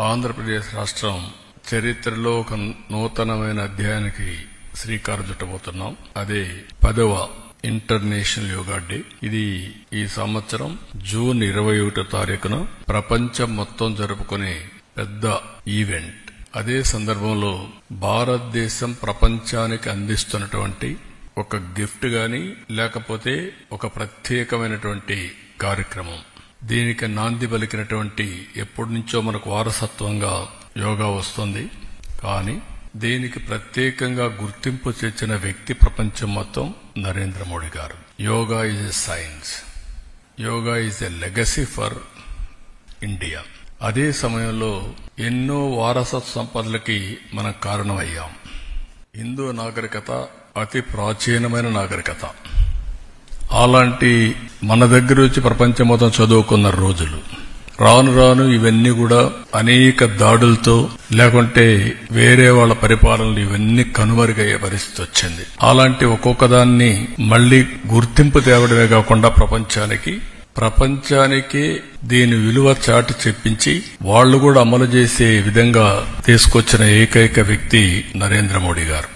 ఆంధ్రప్రదేశ్ రాష్ట్రం చరిత్రలో ఒక నూతనమైన అధ్యాయానికి శ్రీకారం చుట్టబోతున్నాం. అదే 10వ ఇంటర్నేషనల్ యోగా డే. ఇది ఈ సంవత్సరం జూన్ 21వ తారీఖున ప్రపంచం మొత్తం జరుపుకునే పెద్ద ఈవెంట్. అదే సందర్భంలో భారతదేశం ప్రపంచానికి అందిస్తున్నటువంటి ఒక గిఫ్ట్ గాని లేకపోతే ఒక ప్రత్యేకమైనటువంటి కార్యక్రమం. దీనికి నాంది పలికినటువంటి ఎప్పటి నుంచో మనకు వారసత్వంగా యోగా వస్తుంది. కానీ దీనికి ప్రత్యేకంగా గుర్తింపు తెచ్చిన వ్యక్తి ప్రపంచం మొత్తం నరేంద్ర మోడీ గారు. Yoga is a science, yoga is a legacy for India. అదే సమయంలో ఎన్నో వారసత్వ సంపదలకి మనం కారణమయ్యాం. హిందూ నాగరికత అతి ప్రాచీనమైన నాగరికత. అలాంటి మన దగ్గర వచ్చి ప్రపంచం మొత్తం చదువుకున్న రోజులు రాను రాను ఇవన్నీ కూడా అనేక దాడులతో లేకుంటే వేరే వాళ్ళ పరిపాలనలు ఇవన్నీ కనుమరుగయ్యే పరిస్థితి వచ్చింది. అలాంటి ఒక్కొక్క దాన్ని మళ్లీ గుర్తింపు తేవడమే కాకుండా ప్రపంచానికి దీని విలువ చాటి చెప్పించి వాళ్లు కూడా అమలు చేసే విధంగా తీసుకొచ్చిన ఏకైక వ్యక్తి నరేంద్ర మోడీ గారు.